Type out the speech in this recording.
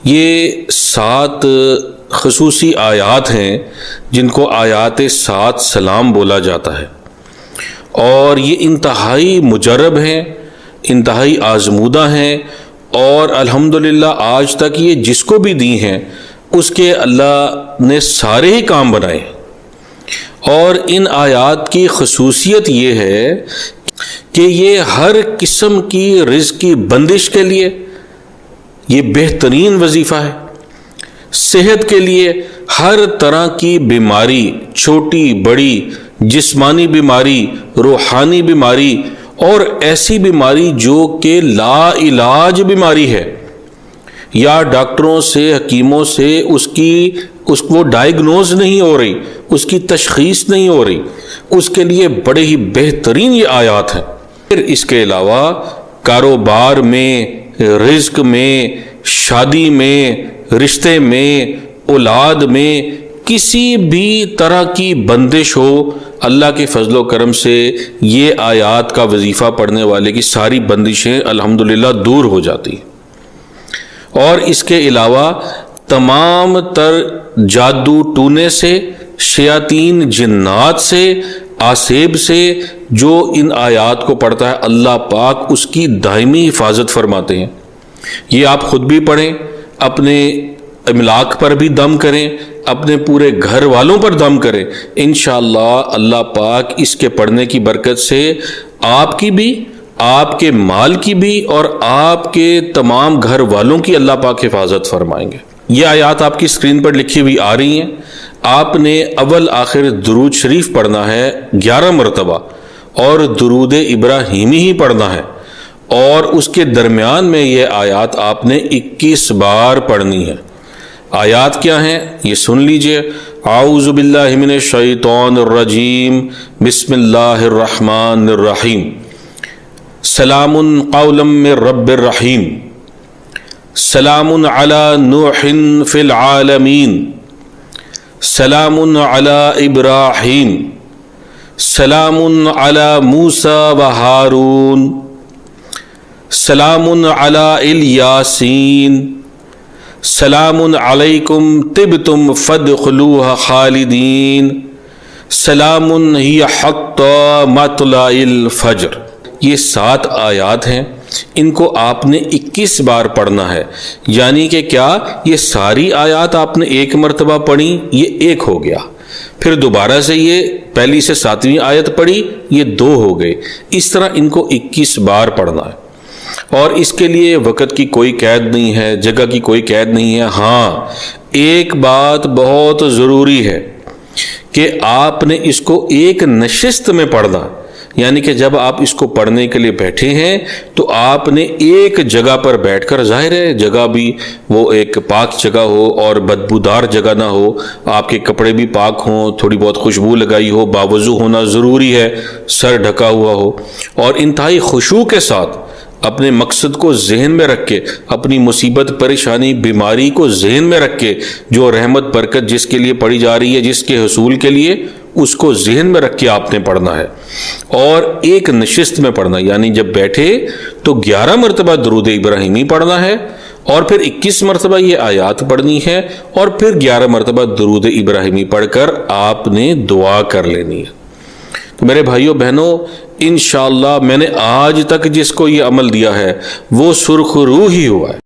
یہ 7 خصوصی آیات ہیں جن کو آیات 7 سلام بولا جاتا ہے، اور یہ انتہائی مجرب ہیں، انتہائی آزمودہ ہیں، اور الحمدللہ آج تک یہ جس کو بھی دی ہیں اس کے اللہ نے سارے ہی کام بنائے ہیں۔ اور ان آیات کی خصوصیت یہ ہے کہ یہ ہر قسم کی رزق کی بندش کے لیے یہ بہترین وظیفہ ہے، صحت کے لیے ہر طرح کی بیماری، چھوٹی بڑی، جسمانی بیماری، روحانی بیماری، اور ایسی بیماری جو کہ لا علاج بیماری ہے، یا ڈاکٹروں سے، حکیموں سے اس کو ڈائیگنوز نہیں ہو رہی، اس کی تشخیص نہیں ہو رہی، اس کے لیے بڑے ہی بہترین یہ آیات ہیں۔ پھر اس کے علاوہ کاروبار میں، رزق میں، شادی میں، رشتے میں، اولاد میں، کسی بھی طرح کی بندش ہو، اللہ کے فضل و کرم سے یہ آیات کا وظیفہ پڑھنے والے کی ساری بندشیں الحمدللہ دور ہو جاتی ہیں۔ اور اس کے علاوہ تمام تر جادو ٹونے سے، شیاطین جنات سے، آسیب سے جو ان آیات کو پڑھتا ہے اللہ پاک اس کی دائمی حفاظت فرماتے ہیں۔ یہ آپ خود بھی پڑھیں، اپنے املاک پر بھی دم کریں، اپنے پورے گھر والوں پر دم کریں، انشاءاللہ اللہ پاک اس کے پڑھنے کی برکت سے آپ کی بھی، آپ کے مال کی بھی، اور آپ کے تمام گھر والوں کی اللہ پاک حفاظت فرمائیں گے۔ یہ آیات آپ کی اسکرین پر لکھی ہوئی آ رہی ہیں۔ آپ نے اول آخر درود شریف پڑھنا ہے 11 مرتبہ، اور درود ابراہیمی ہی پڑھنا ہے، اور اس کے درمیان میں یہ آیات آپ نے 21 بار پڑھنی ہے۔ آیات کیا ہیں یہ سن لیجئے۔ اعوذ باللہ من الشیطان الرجیم، بسم اللہ الرحمن الرحیم، سلام قولا من رب الرحیم، سلام علی نوح فی العالمین، سلام علی ابراہیم، سلام علی موسیٰ و ہارون، سلام علی الیاسین، سلام علیکم طبتم فادخلوها خالدین، سلام ہی حتی مطلع الفجر۔ یہ 7 آیات ہیں، ان کو آپ نے 21 بار پڑھنا ہے، یعنی کہ کیا یہ ساری آیات آپ نے ایک مرتبہ پڑھی، یہ 1 ہو گیا، پھر دوبارہ سے یہ پہلی سے 7ویں آیت پڑھی، یہ 2 ہو گئے، اس طرح ان کو 21 بار پڑھنا ہے۔ اور اس کے لیے وقت کی کوئی قید نہیں ہے، جگہ کی کوئی قید نہیں ہے۔ ہاں ایک بات بہت ضروری ہے کہ آپ نے اس کو ایک نشست میں پڑھنا، یعنی کہ جب آپ اس کو پڑھنے کے لیے بیٹھے ہیں تو آپ نے ایک جگہ پر بیٹھ کر، ظاہر ہے جگہ بھی وہ ایک پاک جگہ ہو اور بدبودار جگہ نہ ہو، آپ کے کپڑے بھی پاک ہوں، تھوڑی بہت خوشبو لگائی ہو، باوضو ہونا ضروری ہے، سر ڈھکا ہوا ہو، اور انتہائی خشوع کے ساتھ اپنے مقصد کو ذہن میں رکھ کے، اپنی مصیبت، پریشانی، بیماری کو ذہن میں رکھ کے، جو رحمت برکت جس کے لیے پڑھی جا رہی ہے، جس کے حصول کے لیے، اس کو ذہن میں رکھ کے آپ نے پڑھنا ہے، اور ایک نشست میں پڑھنا، یعنی جب بیٹھے تو 11 مرتبہ درود ابراہیمی پڑھنا ہے، اور پھر 21 مرتبہ یہ آیات پڑھنی ہے، اور پھر 11 مرتبہ درود ابراہیمی پڑھ کر آپ نے دعا کر لینی ہے۔ تو میرے بھائیوں بہنوں، انشاءاللہ میں نے آج تک جس کو یہ عمل دیا ہے وہ سرخ روح ہی ہوا ہے،